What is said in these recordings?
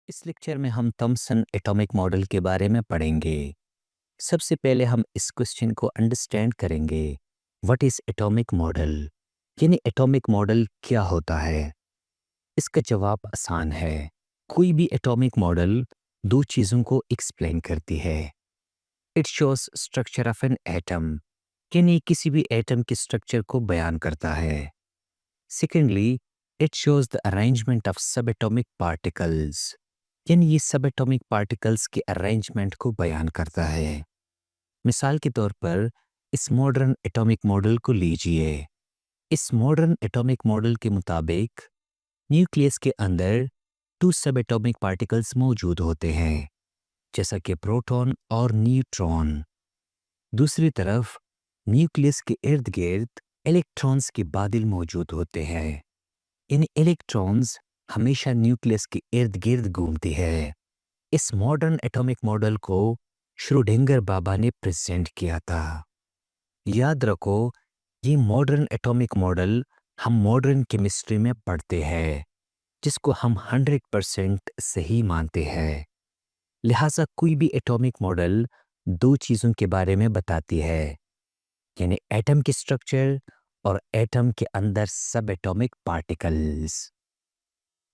इस लेक्चर में हम थॉमसन एटॉमिक मॉडल के बारे में पढ़ेंगे। सबसे पहले हम इस क्वेश्चन को अंडरस्टैंड करेंगे। व्हाट इज एटॉमिक मॉडल, यानी एटॉमिक मॉडल क्या होता है। इसका जवाब आसान है। कोई भी एटॉमिक मॉडल दो चीज़ों को एक्सप्लेन करती है। It shows structure of an atom, यानी किसी भी एटम के स्ट्रक्चर को बयान करता है। Secondly, it shows the arrangement of सब एटॉमिक पार्टिकल्स, यानी ये सब एटॉमिक पार्टिकल्स के अरेंजमेंट को बयान करता है। मिसाल के तौर पर इस मॉडर्न एटॉमिक मॉडल को लीजिए। इस मॉडर्न एटॉमिक मॉडल के मुताबिक न्यूक्लियस के अंदर टू सब एटॉमिक पार्टिकल्स मौजूद होते हैं, जैसा कि प्रोटॉन और न्यूट्रॉन। दूसरी तरफ न्यूक्लियस के इर्द गिर्द इलेक्ट्रॉन्स के बादल मौजूद होते हैं। इन इलेक्ट्रॉन्स हमेशा न्यूक्लियस के इर्द गिर्द घूमती है। इस मॉडर्न एटॉमिक मॉडल को श्रोडिंगर बाबा ने प्रेजेंट किया था। याद रखो, ये मॉडर्न एटॉमिक मॉडल हम मॉडर्न केमिस्ट्री में पढ़ते हैं, जिसको हम 100% सही मानते हैं। लिहाजा कोई भी एटॉमिक मॉडल दो चीज़ों के बारे में बताती है, यानी एटम की स्ट्रक्चर और एटम के अंदर सब एटॉमिक पार्टिकल्स।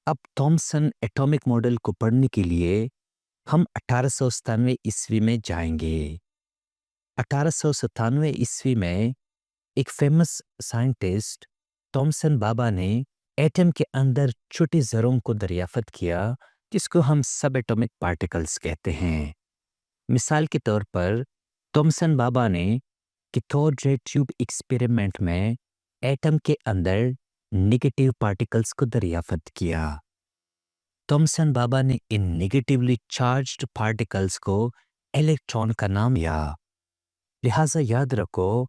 अब थॉमसन एटॉमिक मॉडल को पढ़ने के लिए हम 1897 ईस्वी में जाएंगे। 1897 ईस्वी में एक फेमस साइंटिस्ट थॉमसन बाबा ने एटम के अंदर छोटे ज़रों को दरियाफ्त किया, जिसको हम सब एटॉमिक पार्टिकल्स कहते हैं। मिसाल के तौर पर थॉमसन बाबा ने कैथोड रे ट्यूब एक्सपेरिमेंट में एटम के अंदर नेगेटिव पार्टिकल्स को दरियाफ्त किया। थॉमसन बाबा ने इन नेगेटिवली चार्ज्ड पार्टिकल्स को इलेक्ट्रॉन का नाम दिया। लिहाजा याद रखो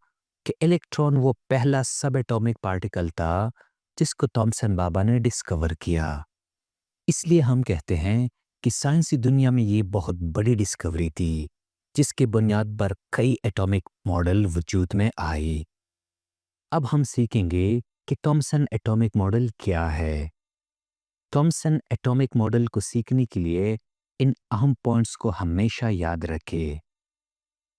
कि इलेक्ट्रॉन वो पहला सब एटॉमिक पार्टिकल था जिसको थॉमसन बाबा ने डिस्कवर किया। इसलिए हम कहते हैं कि साइंसी दुनिया में ये बहुत बड़ी डिस्कवरी थी, जिसके बुनियाद पर कई एटॉमिक मॉडल वजूद में आए। अब हम सीखेंगे कि थॉमसन एटॉमिक मॉडल क्या है। थॉमसन एटॉमिक मॉडल को सीखने के लिए इन अहम पॉइंट्स को हमेशा याद रखें।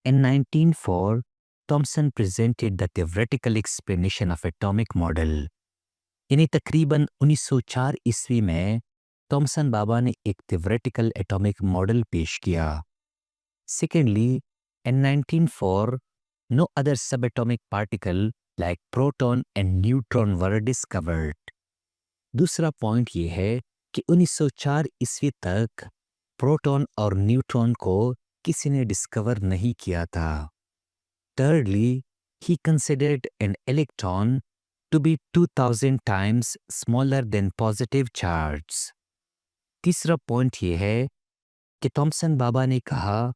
In 1904, Thomson presented the theoretical explanation of atomic model. यानी तकरीबन 1904 ईस्वी में थॉमसन बाबा ने एक theoretical atomic model पेश किया। Secondly, in 1904, no other subatomic particle like proton and neutron were discovered. दूसरा पॉइंट ये है कि 1904 ईस्वी तक प्रोटॉन और न्यूट्रॉन को किसी ने डिस्कवर नहीं किया था। Thirdly, he considered an electron to be 2000 times smaller than positive charge. तीसरा पॉइंट ये है कि थॉमसन बाबा ने कहा,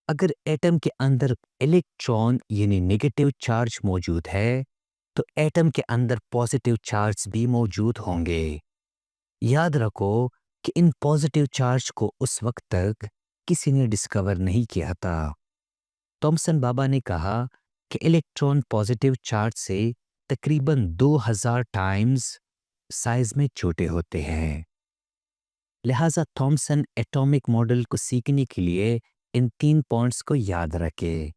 अगर एटम के अंदर इलेक्ट्रॉन यानी नेगेटिव चार्ज मौजूद है, तो एटम के अंदर पॉजिटिव चार्ज भी मौजूद होंगे। याद रखो कि इन पॉजिटिव चार्ज को उस वक्त तक किसी ने डिस्कवर नहीं किया था। थॉमसन बाबा ने कहा कि इलेक्ट्रॉन पॉजिटिव चार्ज से तकरीबन 2000 टाइम्स साइज में छोटे होते हैं। लिहाजा थॉमसन एटॉमिक मॉडल को सीखने के लिए इन 3 पॉइंट्स को याद रखें।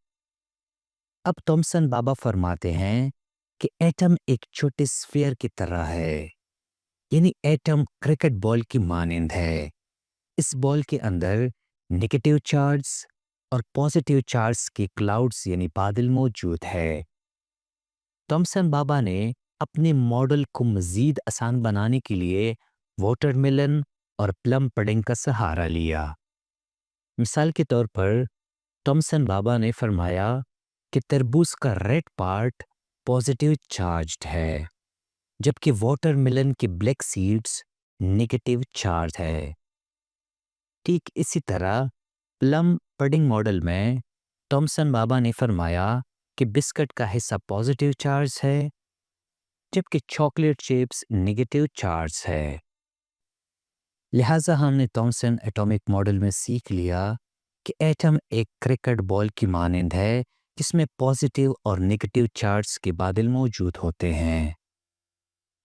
अब थॉमसन बाबा फरमाते हैं कि एटम एक छोटे स्फीयर की तरह है, यानी एटम क्रिकेट बॉल की मानिंद है। इस बॉल के अंदर नेगेटिव चार्ज और पॉजिटिव चार्ज के क्लाउड्स यानी बादल मौजूद है। थॉमसन बाबा ने अपने मॉडल को मजीद आसान बनाने के लिए वाटरमेलन और प्लम पुडिंग का सहारा लिया। मिसाल के तौर पर थॉमसन बाबा ने फरमाया कि तरबूज का रेड पार्ट पॉजिटिव चार्ज्ड है, जबकि वाटरमेलन के ब्लैक सीड्स नेगेटिव चार्ज है। ठीक इसी तरह प्लम पुडिंग मॉडल में थॉमसन बाबा ने फरमाया कि बिस्किट का हिस्सा पॉजिटिव चार्ज है, जबकि चॉकलेट चिप्स नेगेटिव चार्ज है। लिहाजा हमने थॉमसन एटॉमिक मॉडल में सीख लिया कि एटम एक क्रिकेट बॉल की मानिंद है, जिसमें पॉजिटिव और नेगेटिव चार्ज के बादल मौजूद होते हैं।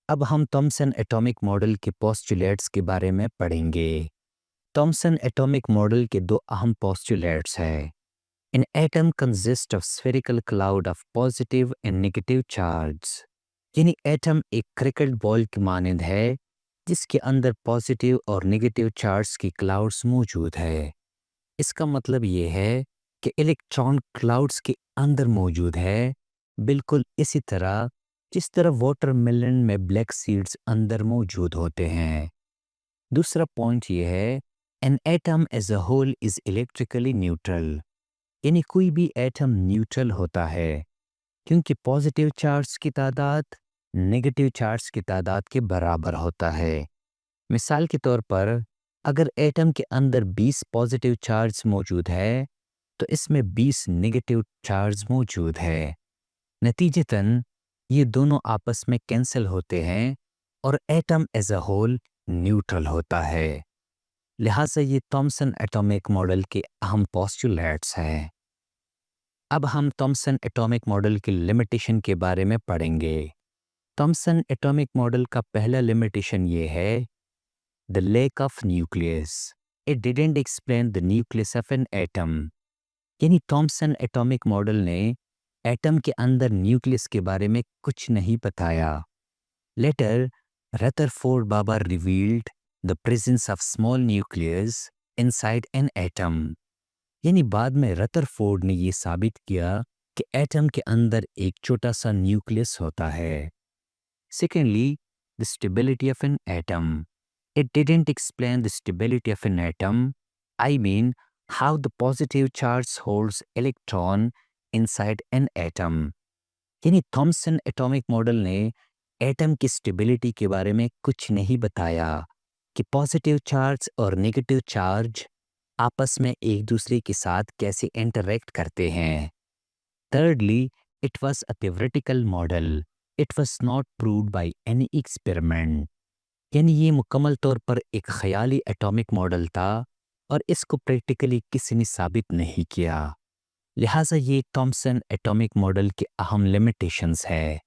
अब हम थॉमसन एटॉमिक मॉडल के पोस्टुलेट्स के बारे में पढ़ेंगे। थॉमसन एटॉमिक मॉडल के दो अहम पोस्टुलेट्स हैं। An atom consists of spherical cloud of positive and negative charge। यानी एटम एक क्रिकेट बॉल की मानंद है जिसके अंदर पॉजिटिव और नेगेटिव चार्ज की क्लाउड्स मौजूद है। इसका मतलब ये है कि इलेक्ट्रॉन क्लाउड्स के अंदर मौजूद है, बिल्कुल इसी तरह जिस तरह वाटरमेलन में ब्लैक सीड्स अंदर मौजूद होते हैं। दूसरा पॉइंट ये है, an atom as a whole is electrically neutral. यानी कोई भी एटम न्यूट्रल होता है क्योंकि पॉजिटिव चार्ज की तादाद नेगेटिव चार्ज की तादाद के बराबर होता है। मिसाल के तौर पर अगर एटम के अंदर 20 पॉजिटिव चार्ज मौजूद है तो इसमें 20 नेगेटिव चार्ज मौजूद है। नतीजतन ये दोनों आपस में कैंसिल होते हैं और atom as a whole neutral होता है। लिहाजा ये थॉमसन एटॉमिक मॉडल के अहम पोस्टुलेट्स हैं। अब हम थॉमसन एटॉमिक मॉडल की लिमिटेशन के बारे में पढ़ेंगे। थॉमसन एटॉमिक मॉडल का पहला लिमिटेशन ये है, the lack of nucleus. It didn't explain the nucleus of an atom. यानी थॉमसन एटॉमिक मॉडल ने एटम के अंदर न्यूक्लियस के बारे में कुछ नहीं बताया। लेटर रदरफोर्ड बाबा revealed the presence of small nucleus inside an atom. यानी बाद में रदरफोर्ड ने ये साबित किया कि एटम के अंदर एक छोटा सा न्यूक्लियस होता है। Secondly, the stability of an atom. It didn't explain the stability of an atom. I mean how the positive charge holds electron inside an atom. यानी थॉमसन एटॉमिक मॉडल ने एटम की स्टेबिलिटी के बारे में कुछ नहीं बताया कि पॉजिटिव चार्ज और नेगेटिव चार्ज आपस में एक दूसरे के साथ कैसे इंटरैक्ट करते हैं। Thirdly, it was a theoretical model. It was not proved by any experiment। यानी ये मुकम्मल तौर पर एक ख्याली एटॉमिक मॉडल था और इसको प्रैक्टिकली किसी ने साबित नहीं किया। लिहाजा ये थॉमसन एटॉमिक मॉडल के अहम लिमिटेशंस है।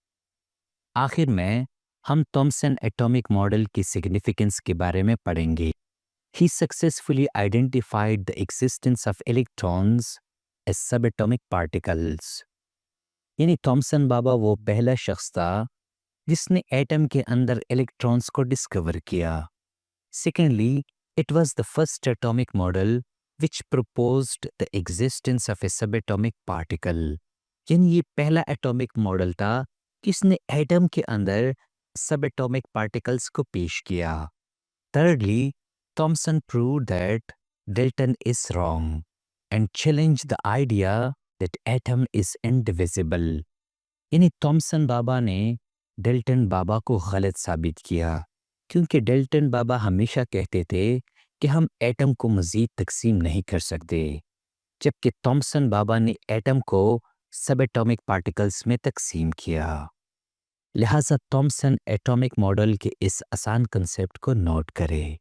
आखिर में हम थॉमसन एटॉमिक मॉडल की सिग्निफिकेंस के बारे में पढ़ेंगे। He successfully identified the existence of electrons as subatomic particles। यानी थॉमसन बाबा वो पहला शख्स था जिसने एटम के अंदर इलेक्ट्रॉन्स को डिस्कवर किया। Secondly, it was the first atomic model which proposed the existence of a subatomic particle। यानी ये पहला एटॉमिक मॉडल था जिसने एटम के अंदर सबएटॉमिक पार्टिकल्स को पेश किया। Thirdly, Thomson proved that Dalton is wrong and challenged the idea that atom is indivisible। यानी थॉमसन बाबा ने डेल्टन बाबा को गलत साबित किया क्योंकि डेल्टन बाबा हमेशा कहते थे कि हम एटम को मज़ीद तकसीम नहीं कर सकते, जबकि थॉमसन बाबा ने एटम को सबएटॉमिक पार्टिकल्स में तकसीम किया। लिहाजा थॉमसन एटॉमिक मॉडल के इस आसान कंसेप्ट को नोट करें।